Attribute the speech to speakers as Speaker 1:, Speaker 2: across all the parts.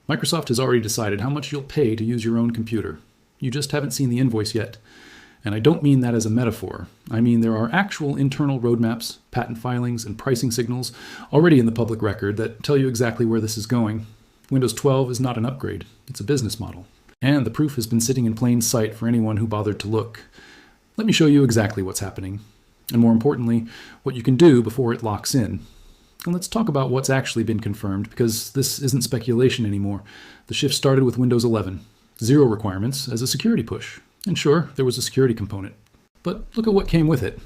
Speaker 1: Microsoft has already decided how much you'll pay to use your own computer. You just haven't seen the invoice yet. And I don't mean that as a metaphor. I mean there are actual internal roadmaps, patent filings, and pricing signals already in the public record that tell you exactly where this is going. Windows 12 is not an upgrade. It's a business model. And the proof has been sitting in plain sight for anyone who bothered to look. Let me show you exactly what's happening. And more importantly, what you can do before it locks in. And let's talk about what's actually been confirmed, because this isn't speculation anymore. The shift started with Windows 11. 0 requirements as a security push. And sure, there was a security component. But look at what came with it.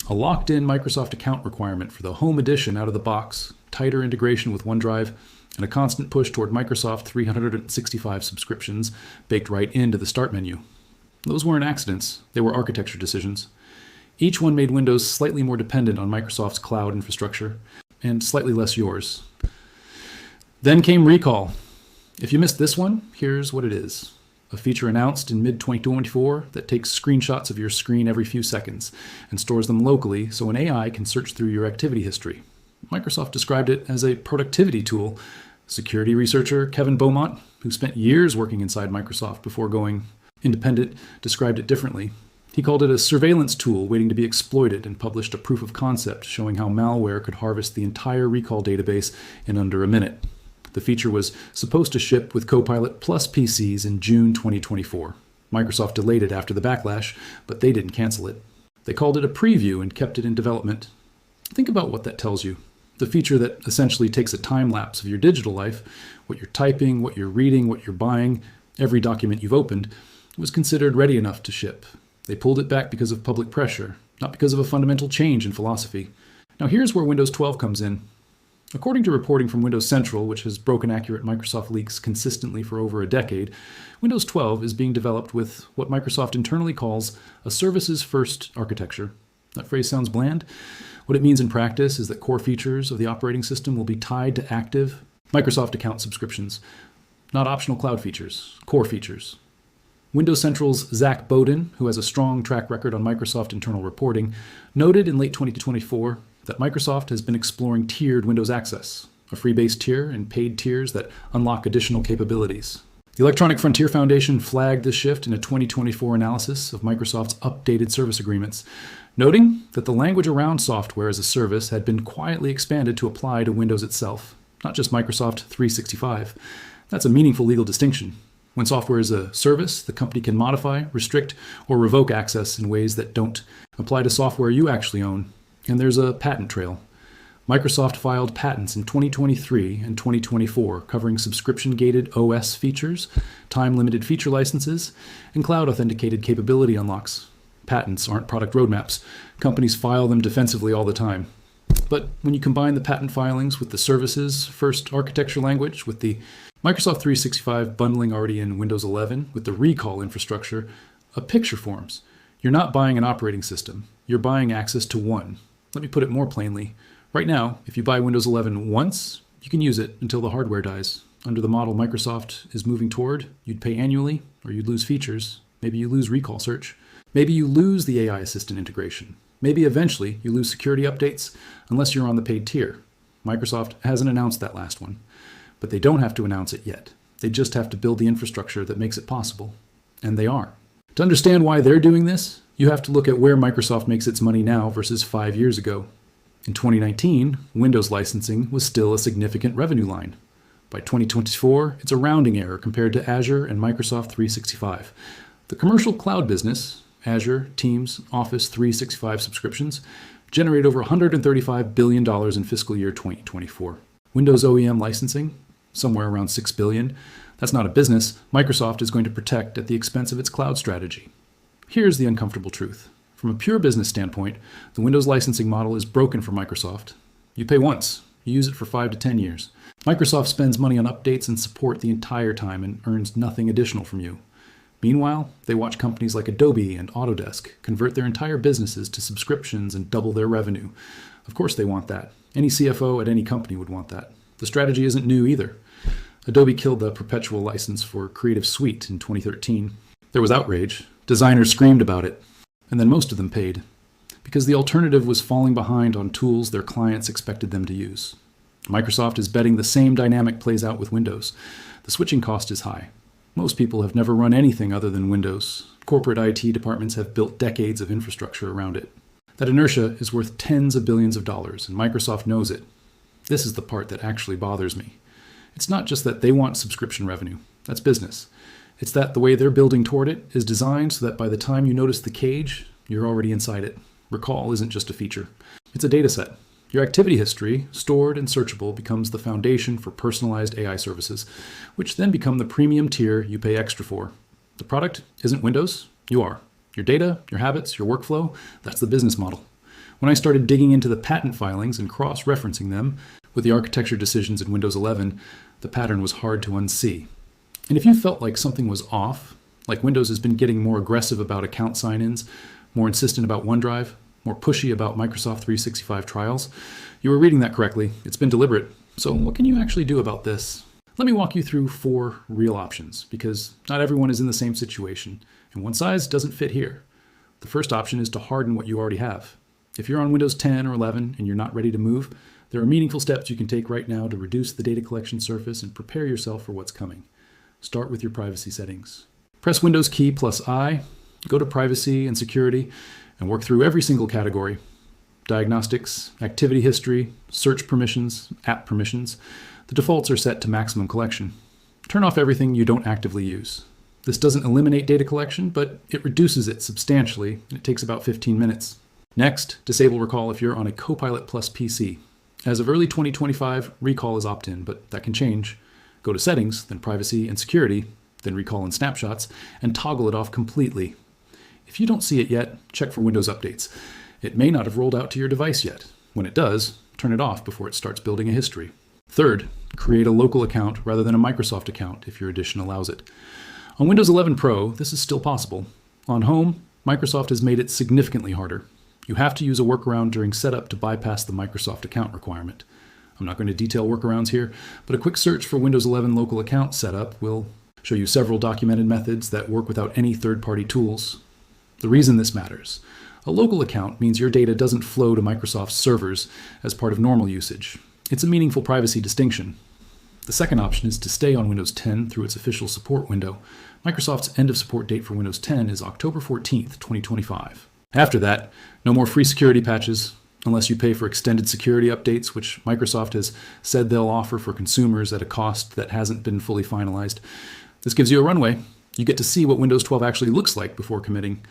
Speaker 1: A locked-in Microsoft account requirement for the Home Edition out of the box, tighter integration with OneDrive, and a constant push toward Microsoft 365 subscriptions baked right into the Start menu. Those weren't accidents. They were architecture decisions. Each one made Windows slightly more dependent on Microsoft's cloud infrastructure, and slightly less yours. Then came Recall. If you missed this one, here's what it is. A feature announced in mid-2024 that takes screenshots of your screen every few seconds and stores them locally so an AI can search through your activity history. Microsoft described it as a productivity tool. Security researcher Kevin Beaumont, who spent years working inside Microsoft before going independent, described it differently. He called it a surveillance tool waiting to be exploited and published a proof of concept showing how malware could harvest the entire Recall database in under a minute. The feature was supposed to ship with Copilot plus PCs in June 2024. Microsoft delayed it after the backlash, but they didn't cancel it. They called it a preview and kept it in development. Think about what that tells you. The feature that essentially takes a time lapse of your digital life, what you're typing, what you're reading, what you're buying, every document you've opened, was considered ready enough to ship. They pulled it back because of public pressure, not because of a fundamental change in philosophy. Now here's where Windows 12 comes in. According to reporting from Windows Central, which has broken accurate Microsoft leaks consistently for over a decade, Windows 12 is being developed with what Microsoft internally calls a services-first architecture. That phrase sounds bland. What it means in practice is that core features of the operating system will be tied to active Microsoft account subscriptions, not optional cloud features, core features. Windows Central's Zach Bowden, who has a strong track record on Microsoft internal reporting, noted in late 2024 that Microsoft has been exploring tiered Windows access, a free base tier and paid tiers that unlock additional capabilities. The Electronic Frontier Foundation flagged this shift in a 2024 analysis of Microsoft's updated service agreements, noting that the language around software as a service had been quietly expanded to apply to Windows itself, not just Microsoft 365. That's a meaningful legal distinction. When software is a service, the company can modify, restrict, or revoke access in ways that don't apply to software you actually own. And there's a patent trail. Microsoft filed patents in 2023 and 2024 covering subscription-gated OS features, time-limited feature licenses, and cloud-authenticated capability unlocks. Patents aren't product roadmaps. Companies file them defensively all the time. But when you combine the patent filings with the services first architecture language, with the Microsoft 365 bundling already in Windows 11, with the Recall infrastructure, a picture forms. You're not buying an operating system. You're buying access to one. Let me put it more plainly. Right now, if you buy Windows 11 once, you can use it until the hardware dies. Under the model Microsoft is moving toward, you'd pay annually, or you'd lose features. Maybe you lose Recall search. Maybe you lose the AI assistant integration. Maybe eventually you lose security updates unless you're on the paid tier. Microsoft hasn't announced that last one, but they don't have to announce it yet. They just have to build the infrastructure that makes it possible. And they are. To understand why they're doing this, you have to look at where Microsoft makes its money now versus 5 years ago. In 2019, Windows licensing was still a significant revenue line. By 2024, it's a rounding error compared to Azure and Microsoft 365. The commercial cloud business, Azure, Teams, Office 365 subscriptions, generate over $135 billion in fiscal year 2024. Windows OEM licensing, somewhere around $6 billion. That's not a business Microsoft is going to protect at the expense of its cloud strategy. Here's the uncomfortable truth. From a pure business standpoint, the Windows licensing model is broken for Microsoft. You pay once. You use it for 5 to 10 years. Microsoft spends money on updates and support the entire time and earns nothing additional from you. Meanwhile, they watch companies like Adobe and Autodesk convert their entire businesses to subscriptions and double their revenue. Of course they want that. Any CFO at any company would want that. The strategy isn't new either. Adobe killed the perpetual license for Creative Suite in 2013. There was outrage. Designers screamed about it. And then most of them paid, because the alternative was falling behind on tools their clients expected them to use. Microsoft is betting the same dynamic plays out with Windows. The switching cost is high. Most people have never run anything other than Windows. Corporate IT departments have built decades of infrastructure around it. That inertia is worth tens of billions of dollars, and Microsoft knows it. This is the part that actually bothers me. It's not just that they want subscription revenue. That's business. It's that the way they're building toward it is designed so that by the time you notice the cage, you're already inside it. Recall isn't just a feature. It's a data set. Your activity history, stored and searchable, becomes the foundation for personalized AI services, which then become the premium tier you pay extra for. The product isn't Windows. You are. Your data, your habits, your workflow, that's the business model. When I started digging into the patent filings and cross-referencing them with the architecture decisions in Windows 11, the pattern was hard to unsee. And if you felt like something was off, like Windows has been getting more aggressive about account sign-ins, more insistent about OneDrive, more pushy about Microsoft 365 trials, you were reading that correctly. It's been deliberate. So what can you actually do about this? Let me walk you through 4 real options, because not everyone is in the same situation, and one size doesn't fit here. The first option is to harden what you already have. If you're on Windows 10 or 11 and you're not ready to move, there are meaningful steps you can take right now to reduce the data collection surface and prepare yourself for what's coming. Start with your privacy settings. Press Windows key plus I, go to Privacy and Security, and work through every single category. Diagnostics, activity history, search permissions, app permissions. The defaults are set to maximum collection. Turn off everything you don't actively use. This doesn't eliminate data collection, but it reduces it substantially, and it takes about 15 minutes. Next, disable Recall if you're on a Copilot Plus PC. As of early 2025, Recall is opt-in, but that can change. Go to Settings, then Privacy and Security, then Recall and Snapshots, and toggle it off completely. If you don't see it yet, check for Windows updates. It may not have rolled out to your device yet. When it does, turn it off before it starts building a history. Third, create a local account rather than a Microsoft account if your edition allows it. On Windows 11 Pro, this is still possible. On Home, Microsoft has made it significantly harder. You have to use a workaround during setup to bypass the Microsoft account requirement. I'm not going to detail workarounds here, but a quick search for Windows 11 local account setup will show you several documented methods that work without any third-party tools. The reason this matters: a local account means your data doesn't flow to Microsoft's servers as part of normal usage. It's a meaningful privacy distinction. The second option is to stay on Windows 10 through its official support window. Microsoft's end of support date for Windows 10 is October 14th, 2025. After that, no more free security patches, unless you pay for extended security updates, which Microsoft has said they'll offer for consumers at a cost that hasn't been fully finalized. This gives you a runway. You get to see what Windows 12 actually looks like before committing.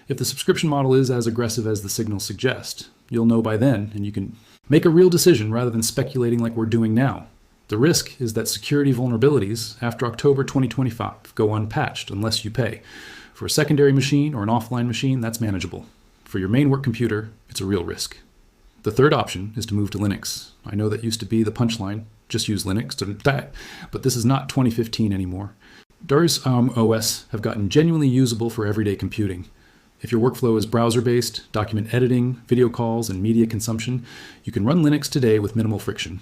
Speaker 1: If the subscription model is as aggressive as the signals suggest, you'll know by then, and you can make a real decision rather than speculating like we're doing now. The risk is that security vulnerabilities after October 2025 go unpatched unless you pay. For a secondary machine or an offline machine, that's manageable. For your main work computer, it's a real risk. The third option is to move to Linux. I know that used to be the punchline, just use Linux, but this is not 2015 anymore. Dar's OS have gotten genuinely usable for everyday computing. If your workflow is browser-based, document editing, video calls, and media consumption, you can run Linux today with minimal friction.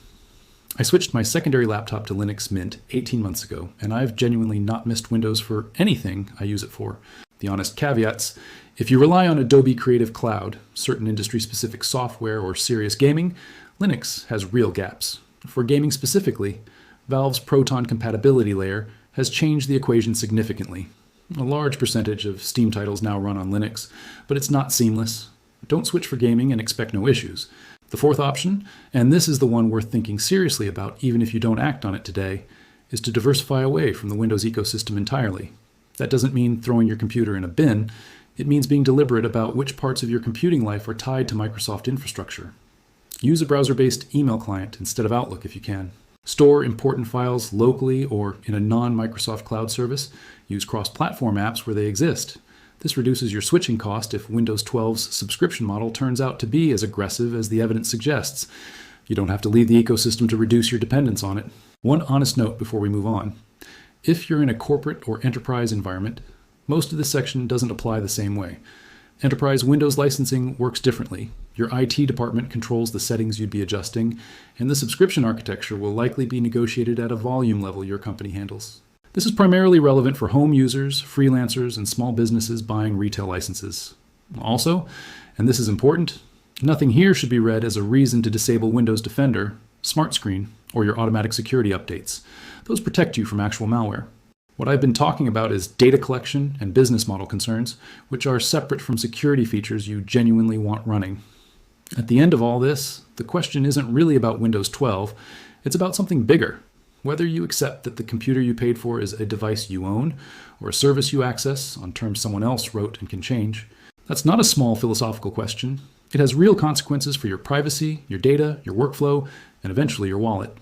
Speaker 1: I switched my secondary laptop to Linux Mint 18 months ago, and I've genuinely not missed Windows for anything I use it for. The honest caveats: if you rely on Adobe Creative Cloud, certain industry-specific software, or serious gaming, Linux has real gaps. For gaming specifically, Valve's Proton compatibility layer has changed the equation significantly. A large percentage of Steam titles now run on Linux, but it's not seamless. Don't switch for gaming and expect no issues. The fourth option, and this is the one worth thinking seriously about even if you don't act on it today, is to diversify away from the Windows ecosystem entirely. That doesn't mean throwing your computer in a bin. It means being deliberate about which parts of your computing life are tied to Microsoft infrastructure. Use a browser-based email client instead of Outlook if you can. Store important files locally or in a non-Microsoft cloud service. Use cross-platform apps where they exist. This reduces your switching cost if Windows 12's subscription model turns out to be as aggressive as the evidence suggests. You don't have to leave the ecosystem to reduce your dependence on it. One honest note before we move on. If you're in a corporate or enterprise environment, most of this section doesn't apply the same way. Enterprise Windows licensing works differently. Your IT department controls the settings you'd be adjusting, and the subscription architecture will likely be negotiated at a volume level your company handles. This is primarily relevant for home users, freelancers, and small businesses buying retail licenses. Also, and this is important, nothing here should be read as a reason to disable Windows Defender Smart Screen, or your automatic security updates. Those protect you from actual malware. What I've been talking about is data collection and business model concerns, which are separate from security features you genuinely want running. At the end of all this, the question isn't really about Windows 12, it's about something bigger. Whether you accept that the computer you paid for is a device you own, or a service you access on terms someone else wrote and can change. That's not a small philosophical question. It has real consequences for your privacy, your data, your workflow, and eventually your wallet.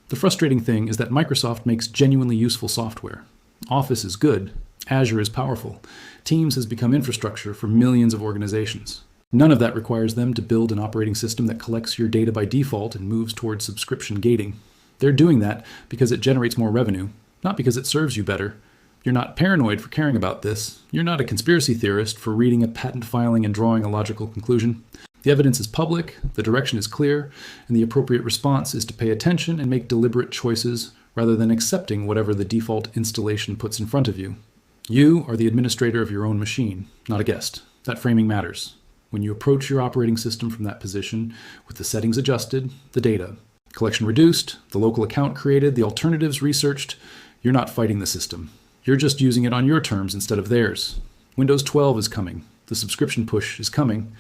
Speaker 1: The frustrating thing is that Microsoft makes genuinely useful software. Office is good. Azure is powerful. Teams has become infrastructure for millions of organizations. None of that requires them to build an operating system that collects your data by default and moves towards subscription gating. They're doing that because it generates more revenue, not because it serves you better. You're not paranoid for caring about this. You're not a conspiracy theorist for reading a patent filing and drawing a logical conclusion. The evidence is public, the direction is clear, and the appropriate response is to pay attention and make deliberate choices rather than accepting whatever the default installation puts in front of you. You are the administrator of your own machine, not a guest. That framing matters. When you approach your operating system from that position, with the settings adjusted, the data, collection reduced, the local account created, the alternatives researched, you're not fighting the system. You're just using it on your terms instead of theirs. Windows 12 is coming. The subscription push is coming.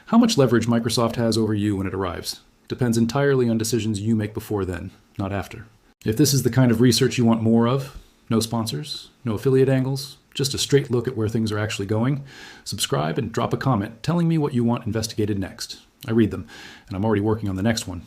Speaker 1: How much leverage Microsoft has over you when it arrives depends entirely on decisions you make before then, not after. If this is the kind of research you want more of, no sponsors, no affiliate angles, just a straight look at where things are actually going, subscribe and drop a comment telling me what you want investigated next. I read them, and I'm already working on the next one.